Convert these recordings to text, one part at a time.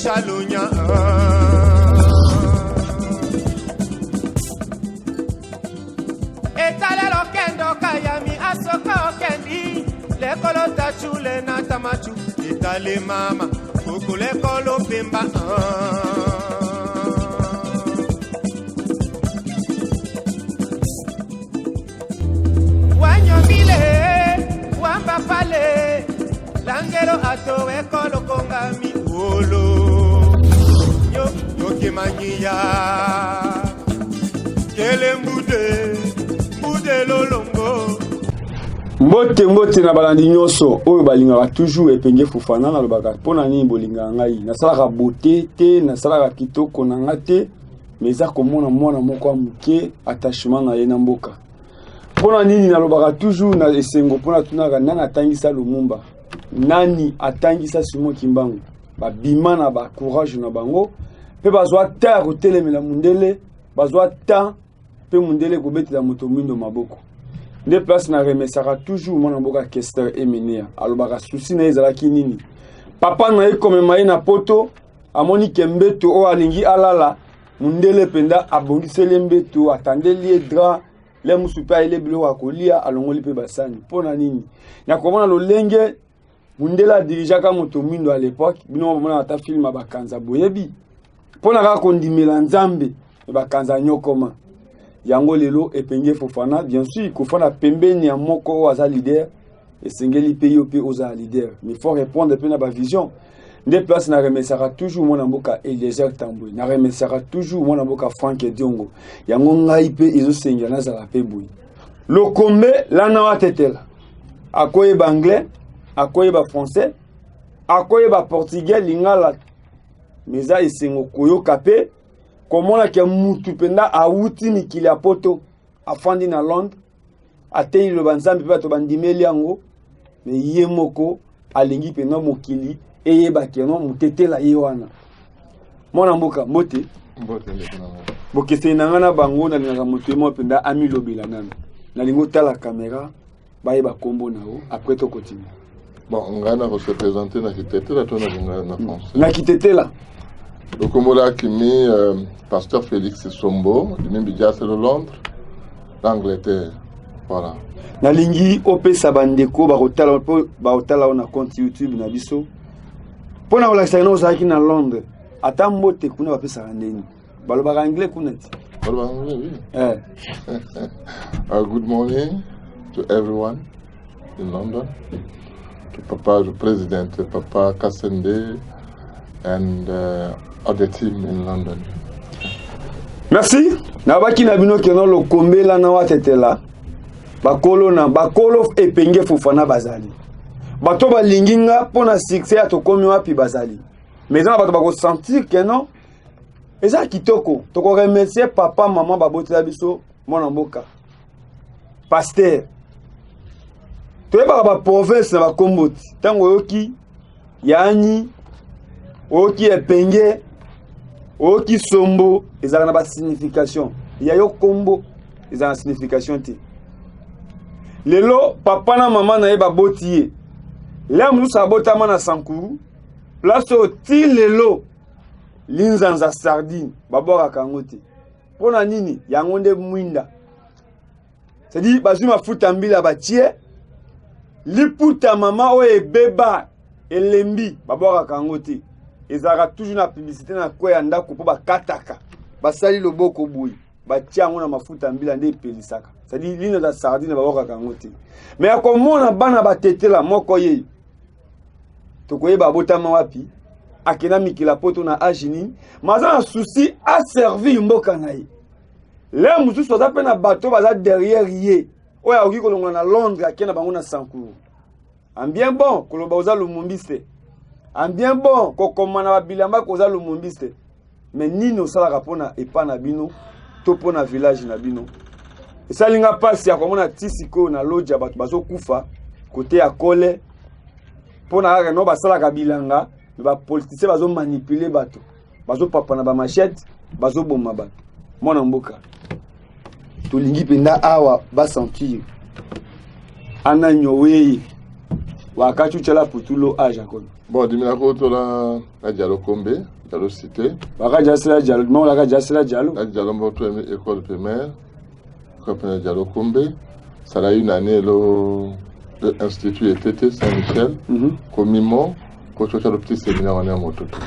chalunya etalelo kendo kayami asoka okendi lekolo tachule na tamachu etale mama kukule kolo pemba wanyomile wamba pale langelo atowe kolo kongami wolo yo kemanyia kele mbude lolongo mbote na balandi nyoso oyo balingaka toujours epenge fufana na lobaka pona nini bolinga ngai nasalaka beauté te nasalaka kitoko na nga te mais eza komona mwana moko ya moke attachement na ye na mboka pona nini nalobaka toujours na esengo pona tunaka nani atangisa lumumba nani atangisa Simon Kimbangu babima na ba courage na bango pe bazwa ta kotelemela mundele bazwa ta pe mundele kobetela moto mwindo maboko nde place na remesaka toujours mwana mboka Kester Emenea alobaka souci na ezalaki nini papa na ye komema ye na poto amoni ke mbeto o alingi alala mundele penda abongiseli mbeto atandeli ye dra le musu pe ele biloko akolia alongoli pe basani pona nini nakomona lolenge mundela dirijaka moto mwindo à l'époque bino mona ata film bakanza boyebi pona ka kondimela nzambe bakanza nyokoma yango lelo epenge fofana bien sûr kofana pembeni ya moko oza leader esengeli pe yo pe oza leader mais faut répondre pe na ba vision nde place na remesaka toujours mwana mboka Eliezer Tambwe na remesaka toujours mwana mboka Frank Diongo yango ngai pe ezosengela na zala pe boyi lokombe lana watetela akoyeba anglais akoyeba français akoyeba portugais lingala meza esengo koyoka pe komona ke mutu penda awuti mikili ya poto afandi na Londres atei lo banzambi pe to bandimeli yango me ye moko alingi pena mokili eyeba keno mutetela ye wana mona mboka mbote bokese na ngana bango na linga moto mo penda ami lobela nana na lingo tala caméra bayeba kombo nao après to continue bon ngana ko se présenter na kitetela to na France na kitetela Lokomola Kimi, pasteur Félix Sombo, du même Bidjas de Londres, l'Angleterre. Voilà. Nalingi Ope Sabandeko, Baotala on a compte YouTube na biso. Pona wala sa ino zaki na Londres. Ata mbote kuna bape sarandeni. Baloba anglais kuna ti. Baloba anglais, oui. Good morning to everyone in London. To Papa, the President, Papa Kassende, and other team in London. Merci. Nabaki na bino keno lo kombela na watetela. Bakolo epenge fufana bazali. Bato balinginga pona succès atokomi wapi bazali. Mais na bato bako sentir que non. Eza kitoko. Toko remercier papa maman babotela biso mwana mboka. Pasteur. Toyeba ba province na bakomboti. Tango yoki yani oki epenge oki sombo ezala na ba signification ya yo kombo ezala na signification ti lelo papa na mama na ye baboti ye le musu abotama na Sankuru place o ti lelo linzanza sardine babora kango ti pona nini yango nde mwinda c'est-à-dire bazwi mafuta mbila batie liputa mama o ebeba elembi babora kango ti ezaka toujours na publicité na koya ndako po bakataka basali loboko boyi batia ngo na mafuta mbila nde pelisaka c'est-à-dire lino za sardine baboka kango te mais akomona bana batetela moko ye tokoyeba botama wapi akena mikila poto na agini maza na souci a servi mboka na ye le mususu aza pe na bato baza derrière ye oya oki kolonga na Londres akena bango na Sankuru en bien bon koloba oza lumumbiste en bien bon kokomana babilamba koza lumumbiste mais nini osalaka pona epa na bino to pona village na bino esalinga pasi ya komona tisiko na loja bato bazokufa kote ya kole pona kaka no basalaka bilanga ba politicien bazo manipuler bato bazo papa na ba machette bazo bomba bato mona mboka tolingi penda awa ba sentir ana nyowe Wakachu chala putulo âge encore. Bon, Diminako tola la Diallo Kombe, Diallo Cité. Waka jasela Diallo, non la jasela Diallo. La Diallo Mboto école primaire, école primaire Diallo Kombe. Ça a eu une année l'Institut ETT Saint-Michel, Komimo, pour chercher le petit séminaire en Mototo.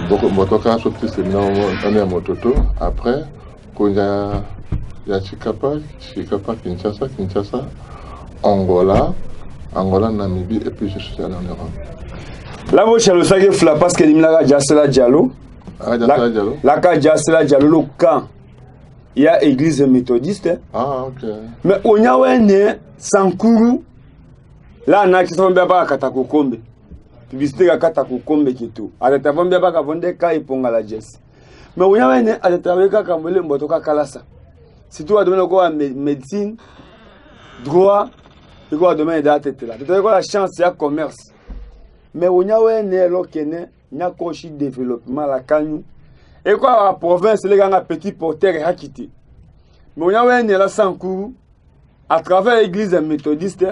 Donc, Motoka, ce petit séminaire en Mototo. Après, quand il y a Chikapa, Kinshasa, Angola, Namibie, et puis je suis allé en Europe. Là, vous chalez ça qui fla parce que l'imla jasela Diallo. La ka jasela Diallo le camp. Il y a église méthodiste. Ah, ok. Mais on y a un Sankuru. Là, on a qui sont bien pas à Katakokombe. Publicité à Katakokombe qui tout. À l'état bien pas à vendre cas et ponga la jess. Mais on y a un à l'état bien qu'à Kamole Mbotoka Kalasa. Si tu as demandé quoi médecine, droit, tu dois demander date là. Tu dois avoir la chance, il y a commerce. Mais on y a un alors qu'il y a un développement la canyon. Et quoi, la province, les gens ont petit porteur et quitté. Mais on y a un la Sankuru, à travers l'église méthodiste,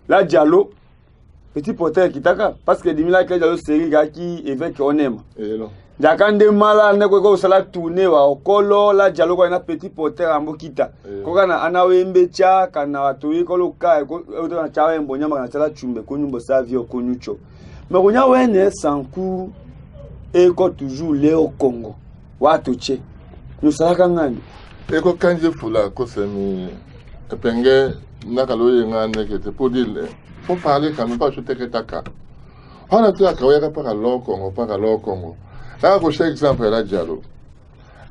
la Diallo, petit porteur qui t'a parce que Dimila qui Diallo série qui évêque on aime. Jakande mala ne ko sala tourner wa okolo la Diallo ko na petit porteur ambo kita. Ko kana ana wembe cha kana watu iko loka ko na chawe mbonya ma na sala chumbe ko nyumbo savio ko nyucho. Mais on y a un Sankuru et ko toujours Léo Congo. Watuche nous salaka ngani eko kanje fula ko semi epenge nakalo yengane kete pour dire faut parler quand même pas je te ketaka on a tout à kaweka para lo Congo là ko chaque exemple la Diallo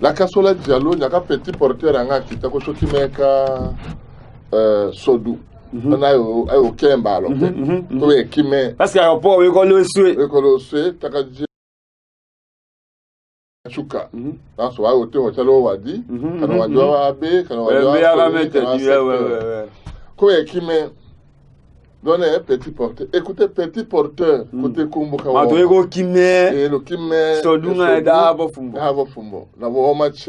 la kasola Diallo nyaka petit porteur anga kita ko shoti meka sodu on a au Kemba alors ko ekime parce que aéroport we ko lo sue takaji Chuka. Dans ce hôtel, wadi, kana wajwa abe, kana wajwa Quoi qui me donne un petit porteur. Écoutez, petit porteur, côté Kumbuka. Madoego Kime, et le Kime, Soduna et Davo Fumbo. La match.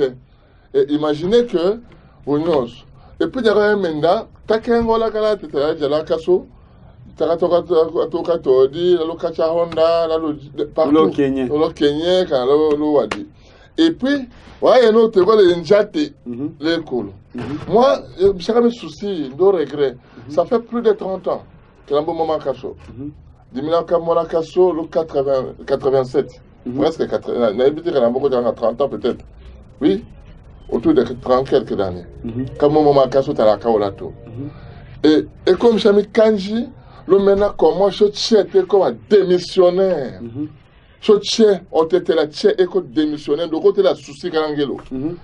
Et imaginez que, vous n'osez. Et puis, il y a un menda, Takengola Kala, Tala Kasso. Toka todi la lokacha Honda la partout le Kenya quand le wadi et puis ouais nous te vois les njate l'école moi j'ai mes soucis de regret ça fait plus de 30 ans que l'ambo moment kasso dimina kamola kasso le 87 presque 80 n'habite que l'ambo dans 30 ans peut-être oui autour de 30 quelques années comme moment kasso t'as la kaolato et comme j'ai mis kanji le maintenant comment je t'ai comme démissionnaire. Je t'ai on t'était la t'ai éco démissionnaire de côté la souci karangelo.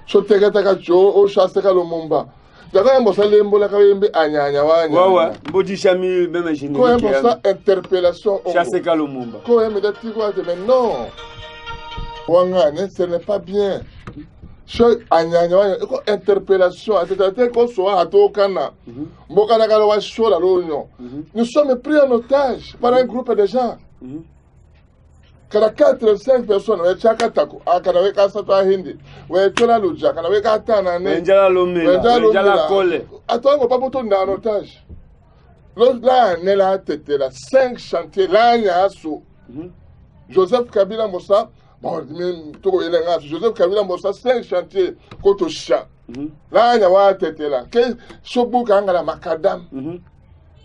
Je t'ai gata jo au chasse ka mumba. Daga mbosa lembo la kayembe anyanya wanya. Ouais mbodi chami même ingénieur. Quoi ça interpellation chasse ka mumba. Quoi me dati quoi mais non. Wangane ce n'est pas bien. Je anyanya interpellation c'est-à-dire qu'on soit à Tokana. Nous sommes pris en otage par un groupe de gens. Quand 4 5 personnes, on est chakatako, a kanaweka sata hindi, we tola luja, kanaweka tana ne. Njala lomela, kole. Attends, on va pas bouton en otage. Là, on est là, tête là, 5 chantiers, là, il y a Joseph Kabila Mossa. Bon, Joseph Kabila Mossa, 5 chantiers, Koto Chat. Là, il y a un tête là. Quel Sobu Kanga Macadam.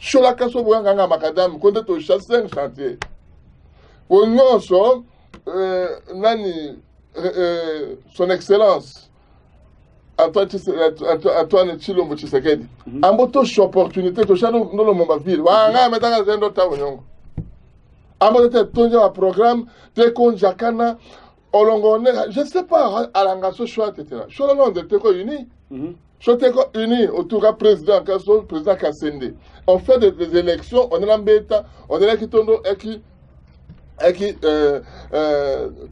Cholaka Sobu Kanga Macadam, Koto Chat, 5 chantiers. Pour nous, son Excellence, Antoine Chilombo Tshisekedi. En moto, j'ai opportunité de changer dans le ville. Wanga, maintenant, j'ai un autre temps. Amote tonja wa programme te kon jakana olongone je sais pas alangaso choix etc. Choix non de teko uni. Choix teko uni autour du président Kasso président Kassende. On fait des élections, on est l'embêta, on est là qui tondo qui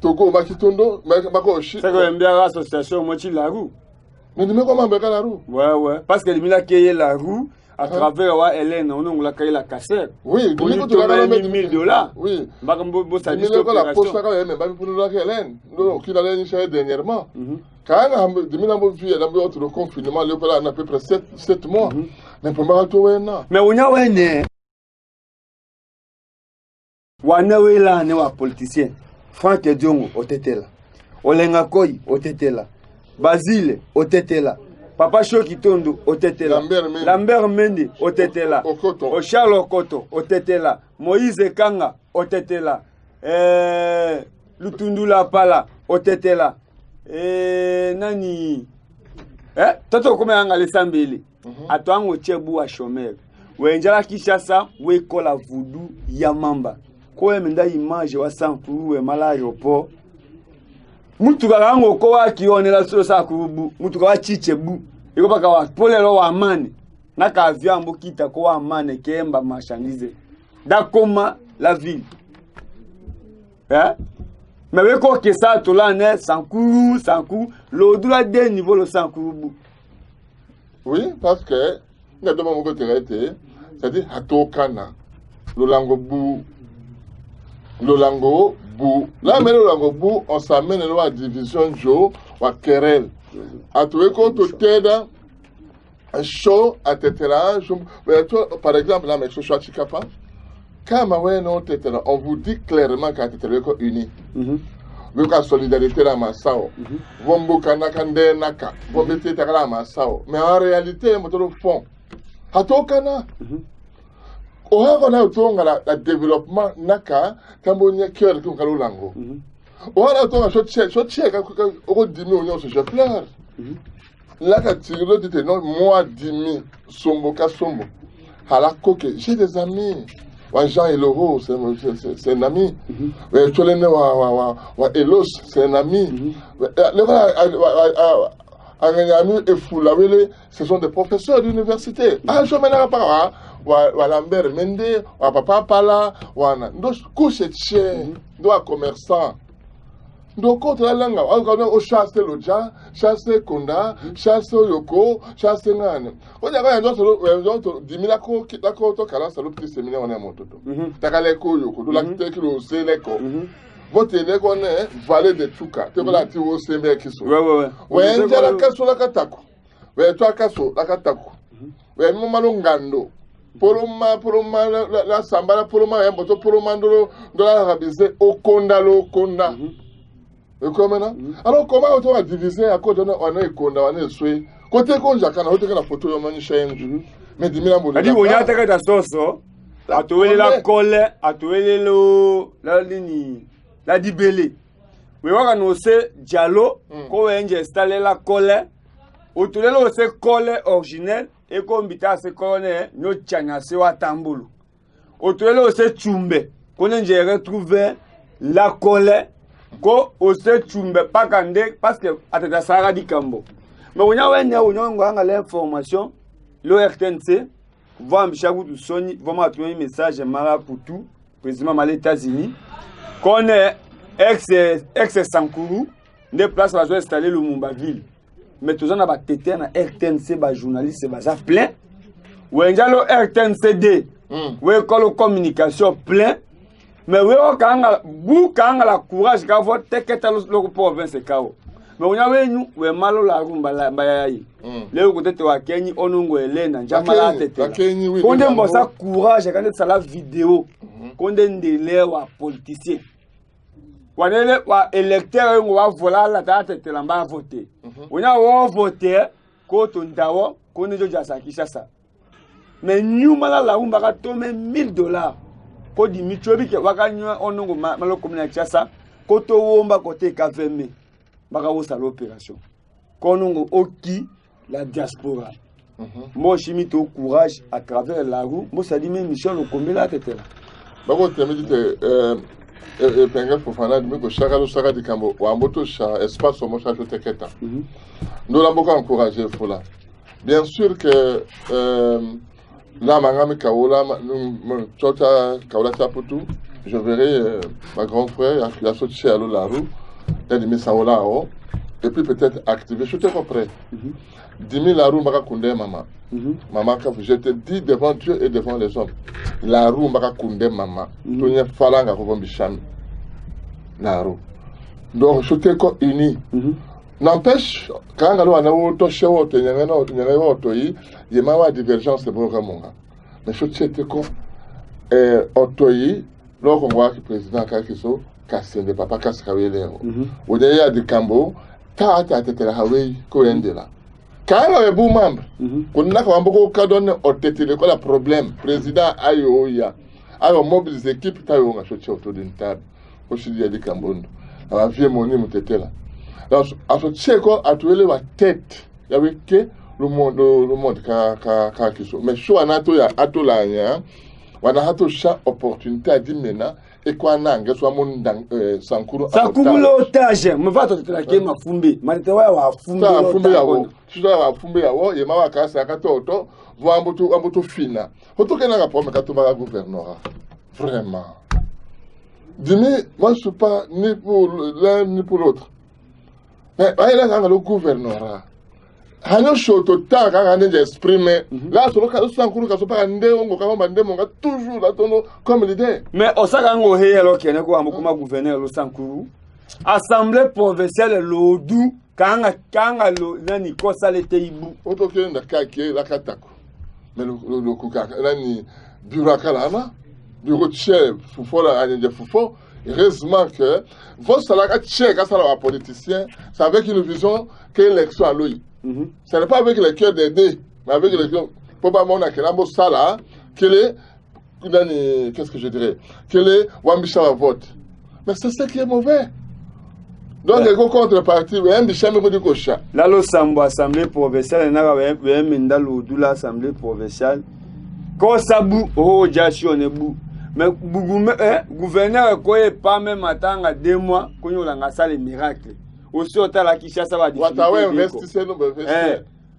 Togo makitondo mako shi. C'est que bien l'association mochi la roue. Mais dis-moi comment beka la roue. Ouais parce que il a créé la roue. À travers Hélène, on a créé la cassette. Oui, on a $1000. Oui. La poste Hélène, qui allait initier dernièrement. Quand on a le confinement, on a à peu près 7 mois. Mais pour moi, mais on a wanawela ne wa politicien Frank Diongo otetela Olenga Koyi otetela Basile otetela Papa Shoki Tondo otetela Lambert Mende otetela Charles Okoto otetela Moïse Kanga otetela Lutundula Pala otetela nani toto kome anga lesambeli atwango chebu wa shomer wenjala Kishasa we kola voodoo ya mamba ko menda image wa sankuru we mala aéroport mutu karango ko wa kionela so sa kubu mutu ka wa chichebu iko baka wa polelo wa mane na ka avion mbokita ko wa mane kemba marchandise dakoma la ville mais we ko ke sa to la ne sankuru le doula de niveau le sankuru. Oui, parce que nous avons c'est-à-dire Hatokana, Lolango Bou. Là, mais Lolango Bou, on s'amène à la division Joe, ou à Kerel. À tout écho, tout t'aide, un show, à Tetera, par exemple, là, mais je suis à Chikapa. Quand on vous dit clairement qu'à Tetera est uni. Vous avez solidarité dans ma sao. Vous avez naka. Vous avez dans ma sao. Mais en réalité, vous avez fond. Hatokana. On a le développement naka. Tambonia cœur qui est lango. On a le je pleure. Là, quand non, moi, dimi, sombo, kasombo. Halakoke, j'ai des amis. Jean Eloro, c'est un ami. Elos, c'est un ami. Ce sont des professeurs d'université. Ah, je m'en pas. Lambert Mende, Papa Pala, couche cher, doit commerçant. Donc, contre la langue, on chasse l'Oja, chasse Konda, chasse Yoko, chasse Nan. On y a un autre 10 000 d'accord, ça le petit séminaire, on est à mon toto. Takaleko Yoko, la tête au Séléco. Votre élève, on est valet de Tuka, tu vas la tirer au Sémé qui sont. Ouais, il y a la casse la Katako. Ouais, toi, Kasso, la Katako. Ouais, mon malongando. Poloma, la Sambala, Poloma, un moto, Poloma, de la Rabizé, au Konda, Konda. Alors, comment on va diviser à cause de on est condamné, côté qu'on a la photo de mon chaîne, mais dis-moi la bonne. On a attaqué ta sauce, à trouver la colle, à trouver la ligne, la dibélé. Oui, on a annoncé Diallo, qu'on a installé la colle, au tour de la colle originelle, et qu'on bita se connaît, nous tchana se wa tamboulou. Au tour de la Tchumbe, qu'on a retrouvé la colle. Ko ose chumbe pakande parce que atata sara di kambo mais on a l'information le RTNC va m'chagu du soni va m'atouer un message mara pour tout président mal États-Unis qu'on est ex Sankuru ne place va installer le Mumbaville mais tout ça na ba tété na RTNC ba journaliste ba za plein ou njalo RTNCD ou école communication plein. Mais oui, quand la courage, quand vous t'inquiète le province kao. Mais on a vu nous, oui malo la rumba la bayayi. Les côtés de la Kenya, on nous Elena, jamala tete. Quand on a ça courage, quand on a la vidéo, quand on a des wa politiciens. Quand on a wa électeur, on va voler la date de l'amba voter. On a voté quand on dawo, quand on a déjà ça qui ça. Mais nous mala la rumba ka tomber $1000. Ko di michobi ke wakanywa onongo malo komuna chasa ko to womba côté KVM baka wo sala opération konongo oki la diaspora moi chimito courage à travers la rue moi ça dit même Michel Okombela tetela bako temedite penga fofana de ko shaka saka di kambo wa moto cha espace mo cha teketa nous l'avons beaucoup encouragé fola bien sûr que là, je verrai ma grand frère qui a sauté à la roue, et puis peut-être activer. Je suis prêt. 10 000 la roue, maman. Maman, je te dis devant Dieu et devant les hommes, la roue, maman. Tu n'es pas là, la roue. Donc, je suis uni. N'empêche, quand on a eu tout chez vous, il y a une divergence de Boramonga. Mais je sais que Otoyi, Donc on voit que le président Kakiso, Kassende, papa Kaskawele, au derrière du Cambo, Tata Tetela Hawaii, Koendela. Quand on a un bon membre, on a un bon cadre, on a un problème. Président Ayoya, alors mobilise l'équipe, tu as un choc autour d'une table. Au Chili du Cameroun. Alors, vieux mon nom était là. Alors, à ce tchèque, à trouver la tête, il y avait que le monde qui sont. Mais si on a tout là, on a tout chaque opportunité à dire maintenant, et qu'on a un soit mon Sankuru. Sankuru l'otage, me va te traquer ma fumbi. Maritewa wa fumbi. Tu dois fumbi à vous, et ma casse à 14 ans, voir un bouton fina. Autant qu'un rapport, mais quand on va gouvernorat. Vraiment. Dis-moi, moi je ne suis pas ni pour l'un ni pour l'autre. Mais là, le gouvernorat. Il y a total quand on exprime. Là, sur le cas de Sankuru, quand on parle de toujours là, comme l'idée. Mais au Sakango, il y a un gouverneur de Sankuru. Assemblée provinciale l'Odou, quand on a Nikosa l'Eteibu. Autant qu'il y a un cas qui est la Katako. Mais le Kouka, là, ni bureau Kalama. Bureau de chef, heureusement que votre salaire chef, quand ça va politicien, c'est avec une vision que l'élection à lui. Ce n'est pas avec le cœur d'aider, mais avec le cœur. Probablement, on a un beau salaire, qu'est-ce que je dirais, que les Wambisha vote. Mais c'est ce qui est mauvais. Donc, il y a une contrepartie, il y a un bicham de cocha. Là, l'Assemblée provinciale, il y a un l'Assemblée provinciale. Quand ça boue, oh, j'ai on est bout. Mais le gouverneur ne pas même attendre 2 mois qu'on ait un salle miracle. Aussi, on a la Kishasa va dire.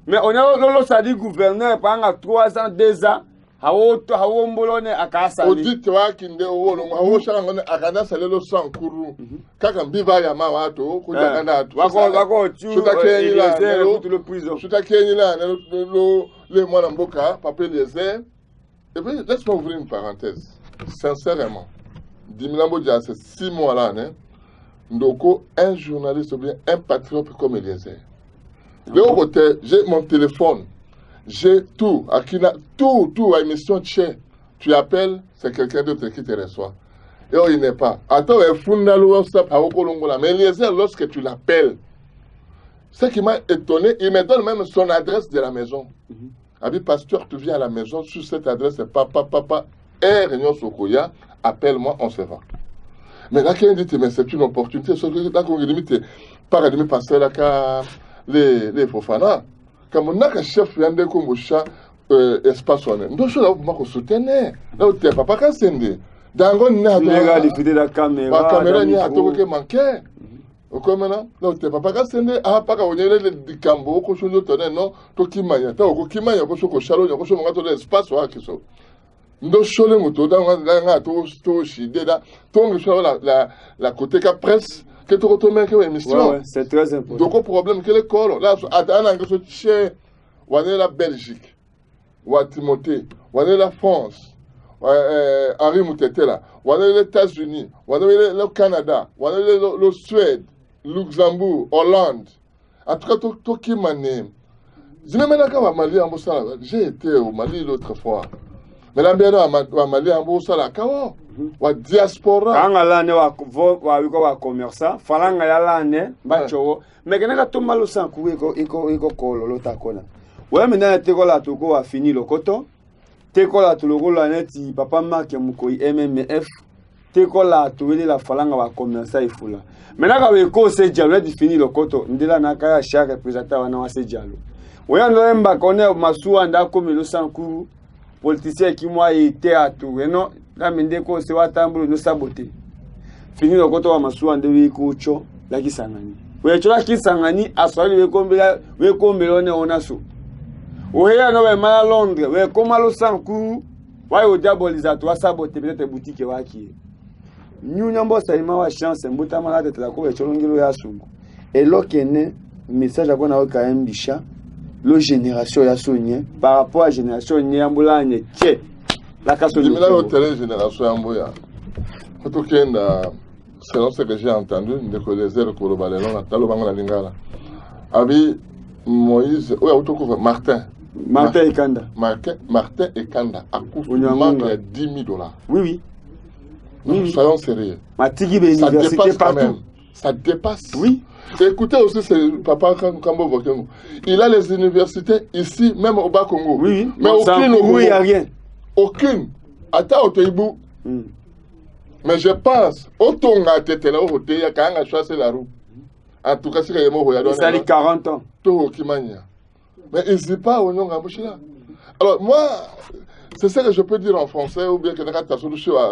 Mais on a l'autre dit gouverneur pendant 3 ans, 2 ans. Hawo mbolone akasa. Audit wa kinde owolo hawo shanga ne akana salelo Sankuru. Kaka mbiva ya ma watu kujaganda atu. Wako tu. Chuta kenyi la le mwana mboka papel yeze. Et puis laisse-moi ouvrir une parenthèse. Sincèrement, Dimilambo Dia, c'est 6 mois là, Ndoko, un journaliste ou bien un patriote comme Eliezer. De l'autre côté, j'ai mon téléphone, j'ai tout, tout à émission tchè. Tu appelles, c'est quelqu'un d'autre qui te reçoit. Et il n'est pas. Attends, mais Eliezer, lorsque tu l'appelles, ce qui m'a étonné, il me donne même son adresse de la maison. Abi pasteur, tu viens à la maison, sur cette adresse, c'est papa. Réunion Sokoya, appelle-moi, on se va. Mais là, quelqu'un dit, mais c'est une opportunité. Là, qu'on limite, par exemple, passer là, les Fofana. Comme on a un chef, vient de Komboucha, espace, on est. Donc, je vais soutenir. Là, tu n'es pas qu'à sender. Dans la caméra. La caméra, il y a tout qui manquait. Comme maintenant, là, tu n'es pas qu'à sender. Ah, pas qu'à on est le Cambo, qu'on se donne, non, tout qui m'a. T'as au qui m'a, qu'on se chalon, qu'on se monte l'espace, ou à qui sont. Ndo chole moto dans to shideda to ngisho la côté ka presse que to retourner que émission. Ouais, c'est très important. Donc au problème que le corps là à ngiso tché wane la Belgique wa Timothée wane la France Henri Moutetela wane les États-Unis wane le Canada wane le Suède Luxembourg Hollande en tout cas to qui mané je me mets là Mali en Bossala j'ai été au Mali l'autre fois. Mais là, bien, on a Mali en bourse à la Kao, ou diaspora. Quand on a un commerçant, il faut que l'année, mais quand on a tout mal au sang, il faut que l'autre accorde. Oui, maintenant, tu as fini le coton. Tu as tout papa Marc MMF. Tu as tout la falanga va commercer il faut là. Maintenant, quand on a fini le coton, on a chaque représentant va se dialogue. Oui, on a Masou comme le Sankuru. Politicien qui moi été à tout et non la mende ko se watambu no saboter fini le koto wa masu ande wi ko cho la kisangani we cho la kisangani aswali we kombelo ne onaso o ya no we mala Londres we komalo Sankuru wa yo diaboliser to saboter peut-être boutique wa ki ñu nyambo salima wa chance mbuta mala tete la ko we cho ngilo ya sungu et lokene message akona o ka mbisha la génération ya sonye par rapport à la génération nyambulanye tché la casse de la génération amboya tout selon ce que j'ai entendu de que les airs pour le ballon dans le bango lingala abi Moïse Martin et Kanda Martin et Kanda a coûté $10,000. Oui Oui. Soyons sérieux. Ça dépasse quand même. Ça dépasse. Oui. Écoutez aussi, Papa Kambo Vokengo. Il a les universités ici, même au Bas-Congo. Oui. Mais aucune au Congo. Il n'y a rien. Aucune. Attends, au Toibou. Mais je pense, Otonga Tetela, au Teya, quand on a choisi la roue. En tout cas, c'est qu'il y a ça a 40 ans. Mais il ne dit pas au nom de là. Alors, moi, c'est ça que je peux dire en français, ou bien que dans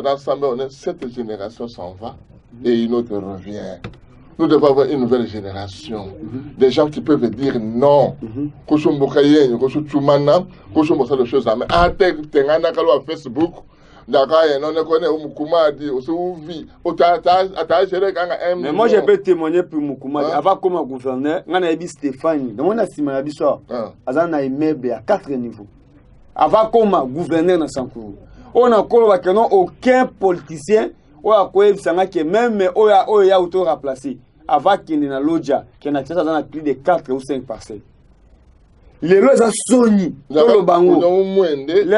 l'Assemblée, cette génération s'en va et une autre revient. Nous devons avoir une nouvelle génération. Des gens qui peuvent dire non. Facebook. Mais moi, je peux témoigner pour Moukoumadi. Avant comme gouverneur, on a dit Stéphanie. Donc, on a dit Simanabiso. On a immeuble à 4 niveaux. Avant comme gouverneur dans Sankourou. On a aucun politicien ou à quoi il s'en a que même Oya auto remplacé. Avant qu'il y ait un lodja qui a plus de 4 ou 5 parcelles. Les lois sont Sony, les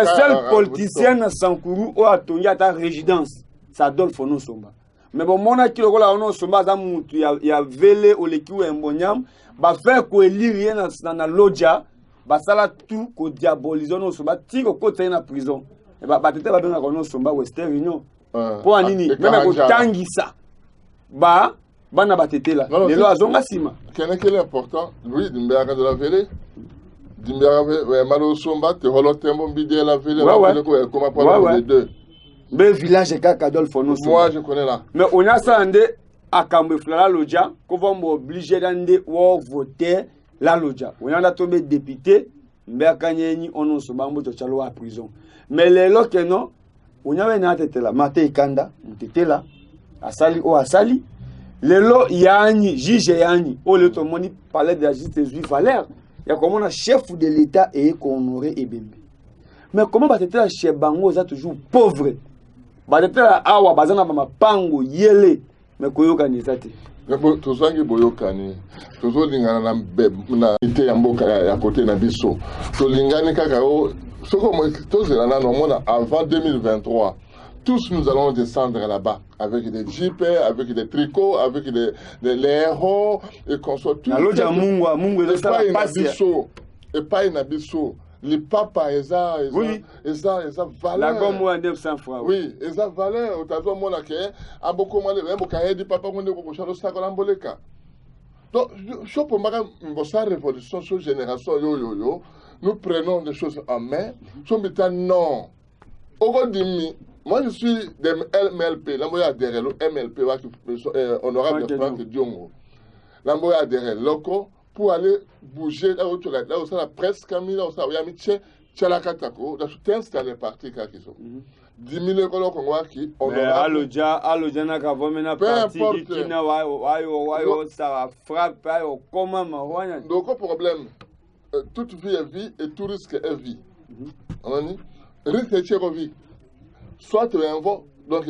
seuls politiciens dans Sankourou ont attendu à ta résidence. Ça donne Fono Somba. Mais bon, mon acquis, le Fono Somba, il y a Vélé ou l'équipe ou un bonyam, va faire qu'on lit rien dans la lodja, va ça tout qu'on diabolise au Somba, tire au côté de la prison. Et va peut-être va bien au Somba Western Union. Pour Anini, même à Tangisa. Bah na batete là. Les lois sont massima. Quel est important? Oui, de la Vélé. Malo Somba, te holotembo bidé la Vélé. Comment parler les deux? Mais village est Kakadol Fono Somba. Moi, je connais là. Mais on a ça à Kambefla Lodja, qu'on va m'obliger d'aller voter la Lodja. On a tombé député, mais Kanyeni, on a Somba, on a à prison. Mais les lois que non, on a une tête là. Maté Kanda, on était là. Asali, ou Asali. Les lois, Yanni, Jige Yanni, ou le Tomoni parlait de la justice juive Valère. Il y a comment un chef de l'État et Honoré Ebembe. Mais comment va être chef Bango, ça toujours pauvre. Va être awa bazana mama pango yele, mais koyoka te. Mais tozangi boyokani. Tozolingana na ité ya mboka ya côté na biso. Tolingani kaka o soko mo tozela na mona avant 2023. Tous nous allons descendre là-bas avec des jeeps, avec des tricots, avec des héros et qu'on soit tous. Et pas une abisso. Les papas, ils ont valeur. La gomme à 900 francs. Oui, ils ont valeur. Tu as vu mon accueil. À beaucoup de gens, ils papa, on est au cochon, ça qu'on a emboleka. Donc, je peux me dire que révolution sur génération yo. Nous prenons des choses en main. Je me dis non. Aujourd'hui, moi, je suis de MLP. Là, je suis de MLP, honorable Franck Diongo. Là, je suis de locaux pour aller bouger là où ça a presque mis, là où ça a mis Tchalakatako, là où tu installé parti. 10 000 euros qui on aura. Alodja n'a qu'à voir maintenant parti qui n'a pas ça frappe, comment m'envoyer. Donc, problème, toute vie est vie et tout risque est vie. On dit, risque est vie. Soit tu es un vol, donc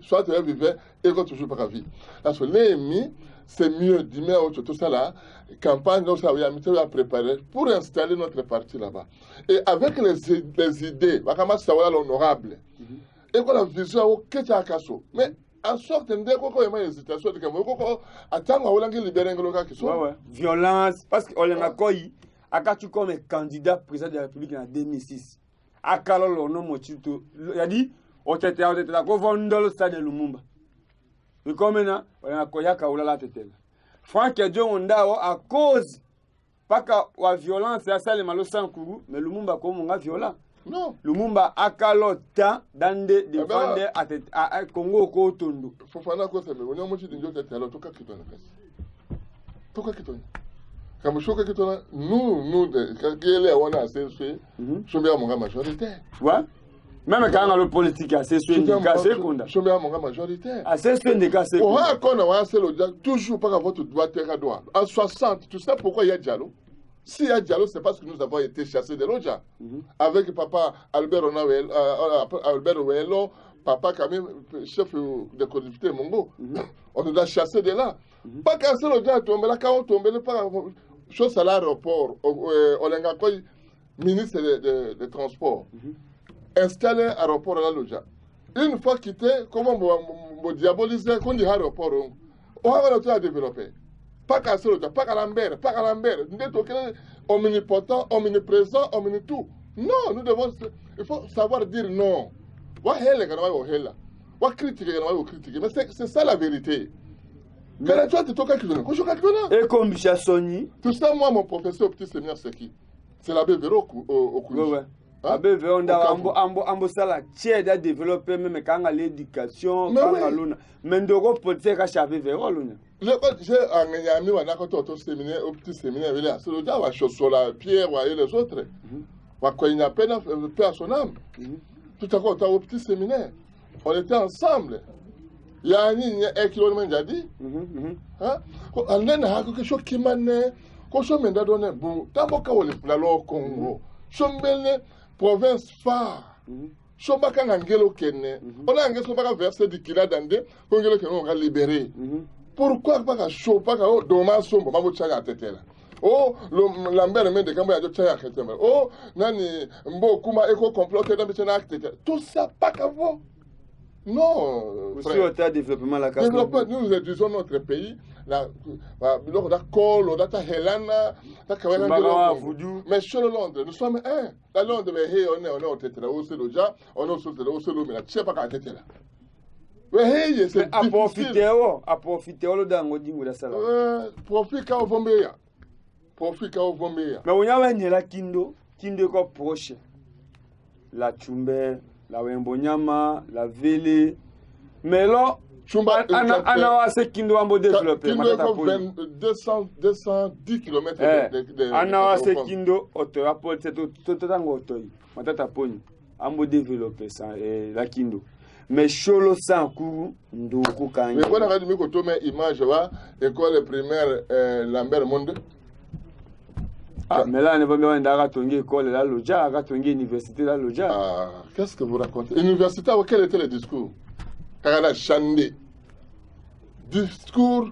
soit tu es vivant et tu toujours pas vie. Parce que l'ennemi, c'est mieux d'aimer tout ça là, campagne, donc ça va préparer pour installer notre parti là-bas. Et avec les idées, on va savoir l'honorable. Et qu'on a vision au Ketakaso. Mais en sorte de hésitation de Kamoko, attends, on va libérer un local qui soit. Violence, parce qu'on a accueilli, Akachu comme candidat président de la République en 2006. Akalo lono mochito yadi otete la ko vondolo stade Lumumba ikomena wana koyaka ulala tetela Franck Dion ndao à cause paka wa violence ya sale malo Sankuru mais Lumumba ko monga violent non Lumumba akalo ta dande défendre à Congo ko tondo fofana ko seme wona mochi dinjo tetela to ka kitona kasi to ka kitona comme je que nous, on a assez fait, je vais à mon majoritaire. Ouais. Même quand on a le politique, c'est ce qui est je vais à mon majoritaire. C'est ce qui est on a toujours pas votre droit terre droit. En 60, tu sais pourquoi il y a Diallo? S'il y a Diallo, c'est parce que nous avons été chassés de l'Oja. Avec papa Albert Ouello, papa quand même, chef de collectivité Mongo. On nous a chassés de là. Pas quand c'est l'Oja tombé là, quand on tombé là, chose à l'aéroport, ministre des Transports, installé à l'aéroport à la Lodja. Une fois quitté, comment vous diaboliser qu'on dit aéroport, on va tout à développer. Pas qu'à Soloja, pas qu'à Lambert, pas qu'à Lambert. Nous sommes omnipotent, omniprésent, omnitout. Non, nous devons, il faut savoir dire non. Mais c'est ça la vérité. Mais toi, tu et comme Bichasoni. Tout ça, moi, mon professeur au petit séminaire, c'est qui? C'est l'abbé Véro au Koulouch. Abbé Véro, on a développé même quand l'éducation, quand l'on mais ndoko peut-être qu'à Abbé Véro. J'ai un ami au séminaire, au petit séminaire, il est le gars, sur la pierre, et les autres. Quand il n'y a pas de paix à son âme. Tout à coup, au petit séminaire, on était ensemble. Il y a un kilomètre jadi. On a quelque chose qui m'a dit, quand je me donne bon, d'abord quand on est là au Congo, je me province phare. Je me dis angelo kenne. On a angelo pas verser du kila dande, angelo kenne on va libérer. Pourquoi pas chaud pas dommage sombre, pas votre chaga tête là. Oh, Lambert mende kamba ya chaga tête là. Oh, nani mbo kuma éco comploté dans bitena acte. Tout ça pas qu'avant. Non, aussi au tas développement la carte. Nous réduisons notre pays, la col, la helana, la kawela voodoo. Mais sur le Londres, nous sommes un. La Londres, on est au tête là, au Seloja, on est au Selo, mais la tchè pas qu'à tête là. Oui, c'est à profiter le dango dingo la sala. Profit quand on vombeya. Profit quand on vombeya. Mais on y a un la kindo ko proche. La Tchumbe, la Wembonyama, la Vélé. Mais là, Anawa se kindo ambo développer. Kindo est 210 km de Anawa se kindo, auto rapport, c'est tout tango auto. Matata poni, ambo développer ça, la kindo. Mais cholo sans courou, ndoukou kangi. Mais quand on a dit que tu mets image, école primaire Lambert Monde. Ah, mais là, on ne va pas dire l'école là, l'Oja, l'université là, l'Oja. Ah, qu'est-ce que vous racontez? Université, quel était le discours? Quand on a chandé. Discours,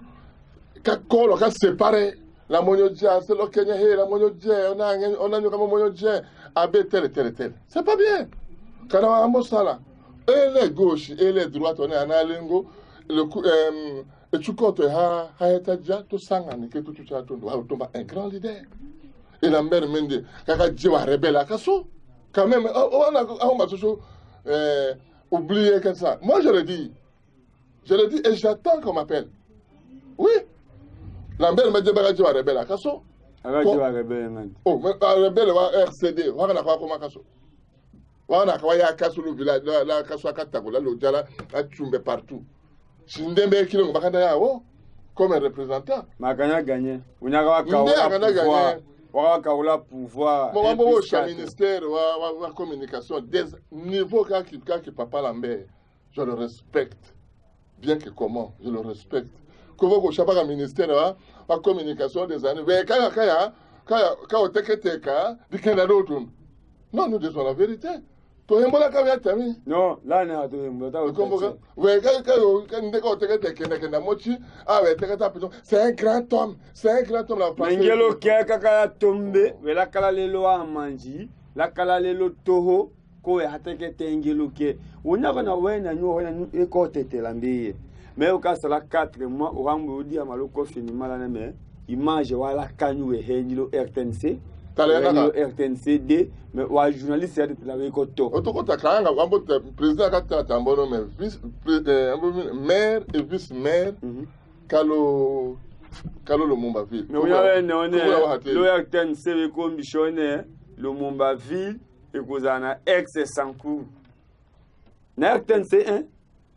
quand on a séparé, la monodja, c'est le Kenya, la monodja, on a eu comme monodja, abbé tel. C'est pas bien. Quand on a un mot ça là, et les gauches et les droites, on est en alingo, le Tchoukote, tout ça, tout ça, un grand leader. Et la mère Mende, kaka djiwa rebelle à Kasso. Quand même, on a toujours oublié que ça. Moi, je le dis et j'attends qu'on m'appelle. Oui. La mère me dit que djiwa rebelle à Kasso. Djiwa rebelle, oh, mais rebelle va RCD, on a quoi comme Kasso. On a quoi à Kasso, le village, la Kasso à Katagola, le Djala, à Tchumbe partout. Shindembe Kilong, Bakandaya, comme un représentant. Magana gagné. On a gagné. On a pouvoir. Bon, ministère de la communication, des niveaux qui Papa Lambert, je le respecte. Bien que comment, je le respecte. Comment vous savez le ministère de la communication des années, quand on te non, nous disons la vérité. Non, là, c'est un grand homme. C'est un grand homme. La tombé, la kalalelo a mangi, la kalalelo toho, ko e hateke tengelo ke. Unya kona wena nyo e ko tete lambe. Mais au cas la 4 mois, o rambo di amaloko fini malana me. Image wala kanyu e henjilo RTNC. RTNCD, mais le journaliste est de la Récoto. Président Katambono, maire et vice-maire, Kalo Lumumba-Ville. Mais le RTNC commissionnaire, Lumumba-Ville, et Kozana ex-Sankou. Le RTNC,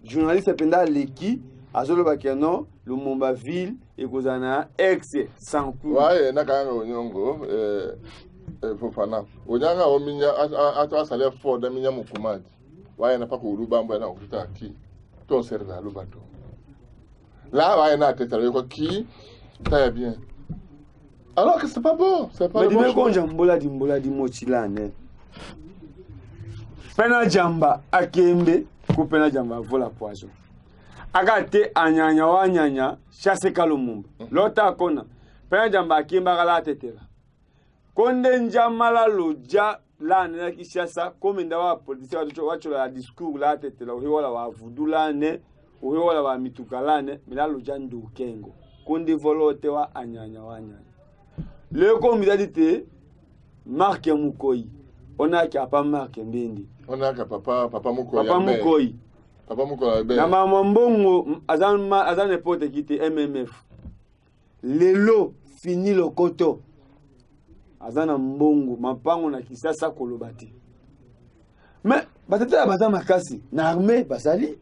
journaliste pendant l'équipe, à Zolobakeno, Lumumba-Ville, et Kozana ex-Sankou. Ouais, Nakanga Onyongo, Fofana. Onyanga Ominya, à toi, ça l'air fort d'Aminya Mukumadi. Ouais, n'a pas qu'au Lubamba, n'a pas qui. Ton serveur à Lubato. Là, ouais, n'a pas qui. Très bien. Alors que c'est pas bon. C'est pas bon. Mais quand j'ambola di mochilane. Pena jamba, akembe, kupena jamba, vola poison. Agate anyanya wa anyanya chasse kalumumba lota kona pena jamba kimba kala tetela konde njamala loja là na Kinshasa comme ndawa politicien wacho la discours là tete la wala wa vudulane wala wa mitukalane milalo jandu kengo konde volote wa anyanya wanyanya le comme il a dit Marc Mukoyi on a qu'à pas Marc Mbindi on a qu'à papa Mukoyi papa Mukoyi na mama mbongo azan n'importe qui te MMF lelo fini le koto azana mbongo mapango na Kisasa kolobati mais batata baza makasi na armée bazali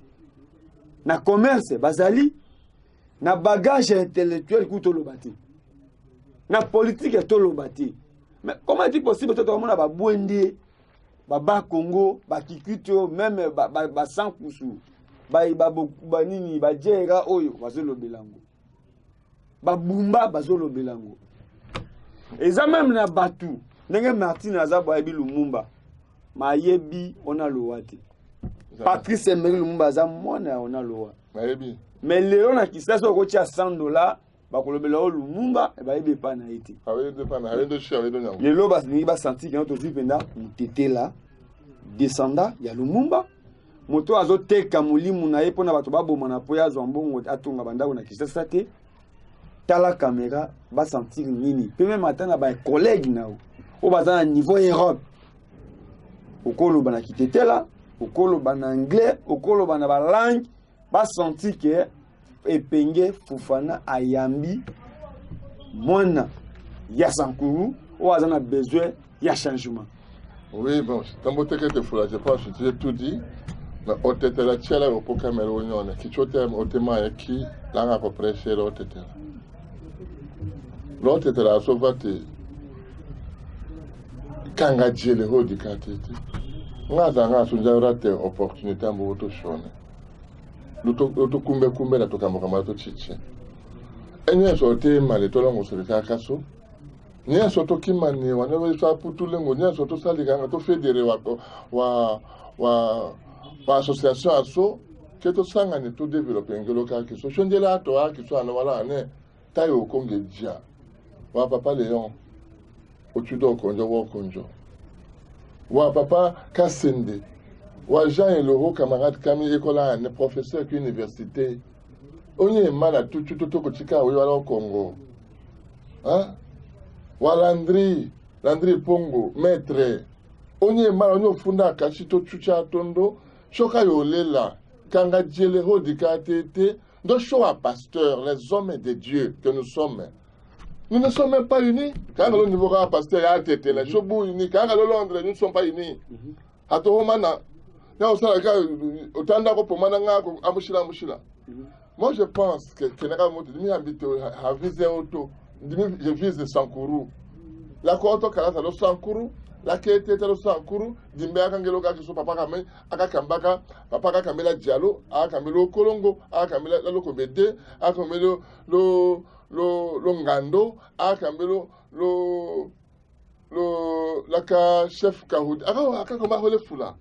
na commerce bazali na bagage intellectuel kutolobati na politique tolobati mais comment est-il possible que tout le monde ba bwende ba Congo ba kikuto même ba sankusu ba nini ba jera oyo bazolo belango ba bumba bazolo belango eza même na batu ndenge Martin Azabo ayebi Lumumba mayebi ona lowati Patrice Emery Lumumba za mwana ona lowa mayebi mais lelo na Kisasa ko tia $100 bakolobela o Lumumba e bayebi pa na iti ayebi pa na ayebi shi ayebi nyango lelo bas ni ba senti que notre penda mutetela descenda ya Lumumba moto azoteka mulimu na ye pona bato baboma na poya zombongo atunga bandako na Kisasa te tala caméra va sentir nini peut même attendre ba collègue na o bazana niveau Europe okolo bana kitetela okolo bana anglais okolo bana ba langue va sentir que epenge Fofana ayambi mona ya Sankuru o azana besoin ya changement. Oui bon tambo tekete fula je pense que j'ai tout dit mais otetela tchela au Cameroun union qui chote otema ya ki langa ko pressure otetela l'autre était la sauvate kanga jele hodi katete nga sunja rate opportunité mbo to shone luto kumbe na toka mokama to chiche enye so te male to longo seleka kaso nye so to kimani wana so aputulengo nye so to saliganga to federe wa association aso que to sangane to développer ngelo ka kiso shondela to a kiso ana wala ne tayo konge dia wa papa Léon otudo konjo wo konjo wa papa Kassende wa Jean et Loro camarade Camille école ne professeur université onye mala tout ko tika o wala Congo hein wa Landry Pongo maître onye mala onyo funda kashito chucha tondo shoka yolela kanga djele hodika tete do show à pasteur les hommes de Dieu que nous sommes. Nous ne sommes même pas unis. Quand le niveau de pasteur a été là, Chobu unis. Quand le Londres, nous ne sommes pas unis. Moi, je pense que je vise Sankuru. La Koto Kalata, le Sankuru, la Kete, le Sankuru, Dimbe Akangelo Kakiso, Papa Kame, Akakambaka, Papa Kamela Diallo, Akamelo Kolongo, Akamela Lokobede, Akamelo lo ngando akambelo laka chef kahudi aka koma hole fula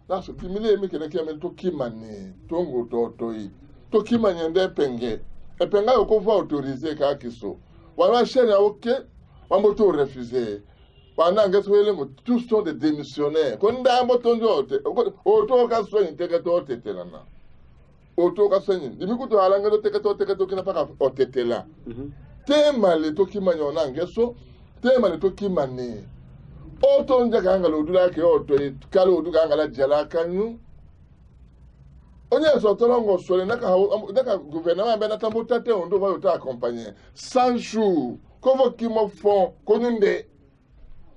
la so timile me kene kiamel to kimane tongo totoi to kimane nde penge e penga yoko va autoriser ka kiso wala chaîne ya oké wambo to refuser wana ngeswele ngo tous sont des démissionnaires konda mboto njote oto ka so intege to tetelana oto ka senyi dimikuto alanga do teke kina paka otetela tema le toki manyona ngeso tema le toki mane oto njaga ngalo dula ke oto kalo duga ngala jala kanu onye so tolongo sole naka gouvernement ben atambo tate ondo va yota accompagner 100 jours convoquer mo fond konunde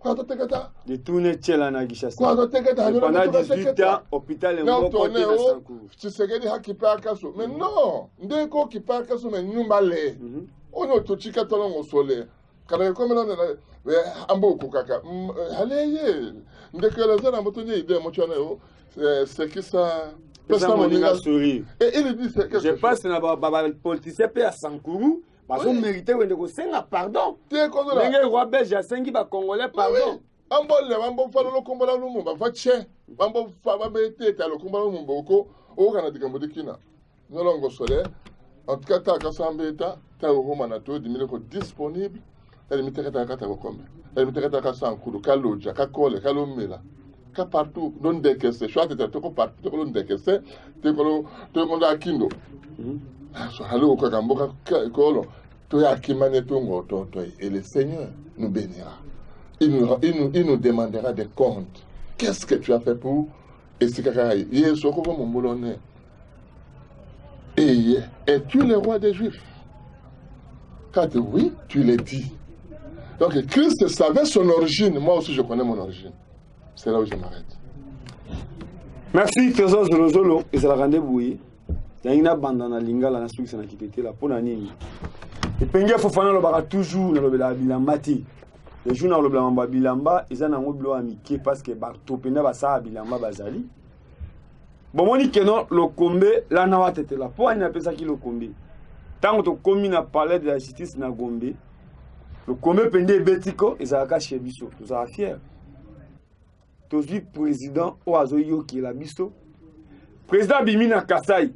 kwa to teketa de tourner tchela na Kinshasa kwa to teketa pendant 18 ans hôpital Mboko te na Sankuru Tshisekedi hakipa kaso mais non ndeko kipa kaso mais nyumbale ono to chika tolongo sole kana comme là amboko kaka haleye ndekela zana motonye ide mochana yo c'est que ça sourire et il dit je passe na ba politicien pe à Sankuru bazo mérité wende ko senga pardon ndenge roi belge asengi ba congolais pardon ambole bambo falo lo kombola lumumba va che bambo fa ba beteta lo kombola lumumba o kana dikambo dikina nolongo sole en tout cas ta kasambeta ta homa na to dimile ko disponible Elle me traite à Katakokombe. Elle me traite à Sankoulou, Kaloja, Kakole, Kalomela. Ka partout, non décaissé. Je suis à partout, non décaissé. Tu es à Kindo. Allô, Kakamboka, Kolo. Tu es à Kimane Tongo, et le Seigneur nous bénira. Il nous demandera des comptes. Qu'est-ce que tu as fait pour Essikakaï? Et es-tu le roi des Juifs? Quand oui, tu l'as dit. Donc Christ savait son origine. Moi aussi, je connais mon origine. C'est là où je m'arrête. Merci, Trésor Zolozolo. Et c'est la rendez-vous. Il y a une abandon à Lingala, la structure qui était là pour l'année. Et Pengue Fofana le bara toujours dans le Bilambati. Les jours dans le Bilamba Bilamba, ils ont un mot amiqué parce que Bartopena Bassa Bilamba Bazali. Bon, on dit que non, le combe, là, n'a pas été là. Pourquoi il appelle ça qui le combe? Tant que commune a parlé de la justice na Gombe, le combe pendé Betiko, ils ont caché Bisso. Nous sommes fiers. Tous les présidents Oazoyo qui est la Bisso. Président Bimina Kassai.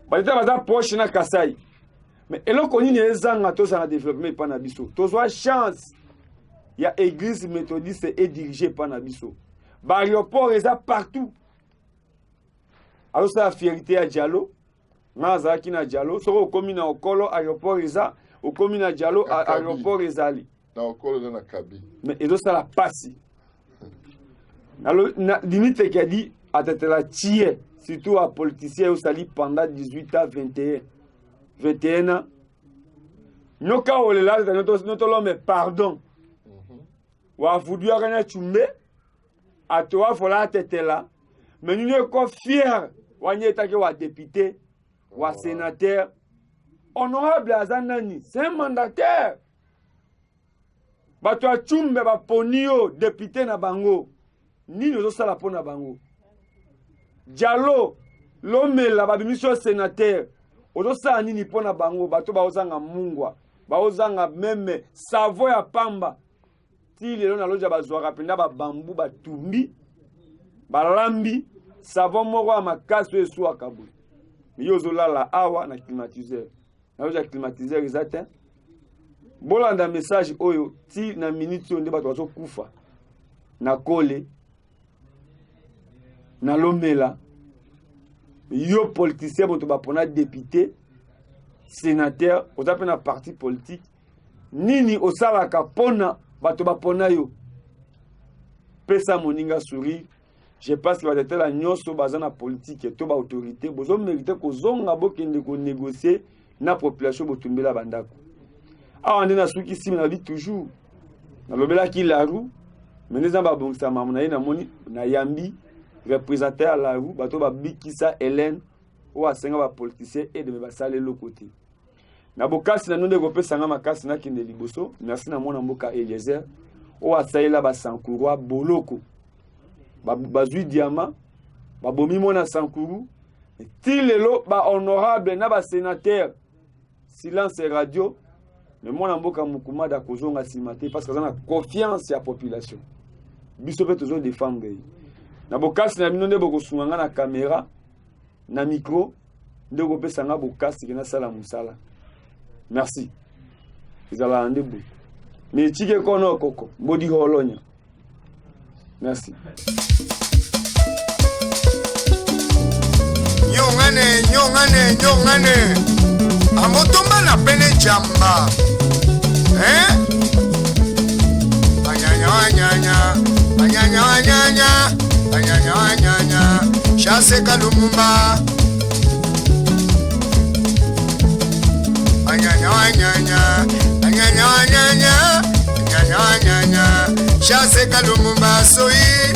Président Baza proche na Kassai. Mais et là, on dit que les tous en développement par Nabiso. Tous ont chance. Il y a église méthodiste et dirigée par Nabiso. L'aéroport est partout. Alors, c'est la fierté à Diallo. Nazaki na Diallo. Sur le commune à Okolo, aéroport est là. Au commune à Diallo, aéroport est là. Dans Okolo, dans la Kabi. Mais et donc, ça la passe. Alors, limite qui a dit, à tête la tier, surtout à politiciens, au sali pendant 18 à 21 ans. Nous, quand on est là, notre homme est pardon. Ou à vous dire rien, tu mets. À toi, il faut la tête là. Mais nous sommes fiers. Ou à député, ou à sénateur. Honorable Azanani, c'est un mandataire. Bah, toi, tu mets un ponio, député na bango. Ni nous sommes la pon na bango. Diallo, l'homme là, bah, mission sénateur. Ozosa nini pona bango bato baozanga mungwa baozanga meme savo ya pamba ti lelo na loja bazwaka penda ba bambu batumbi balambi savo moko ya makasi esu akabu yo zolala awa na climatiseur na loja climatiseur ezate bolanda message oyo ti na minute onde bato bazo kufa na kole na lomela. Yo politicien boto bapona député sénateur ozape na parti politique nini osalaka pona bato bapona yo pesa moninga sourire. Je pense que va être la nyonso bazana politique to ba autorité bozo mériter ko zonga bokende ko négocier na population botumbela bandako awa ndena suki simi na dit toujours na lobela ki la rue meneza ba bongisa mamuna ina moni na yambi représenté à la rue, bato ba bikisa Hélène ou asenga ba politicien et de me basale le côté. Na bokasi na nonde ko pesa nga makasi na kinde liboso, merci na mona mboka Eliezer ou asaila ba Sankuru boloko. Bazui diamant, ba bomi mona Sankuru, ti lelo ba honorable na ba sénateur. Silence radio, mais mona mboka mukuma da kozonga simate parce que ça na confiance ya population. Biso peut toujours défendre. Na bokasi na bino nde bokosunga na caméra na micro nde kopesa nga bokasi na sala musala. Merci. Izala andebo. Mais tike kono koko bodi holonya. Merci. Nyongane. Amotomba na pene jamba. Anyanya. Chasse Kalumumba. Anyanya. Chasse Kalumumba soyi.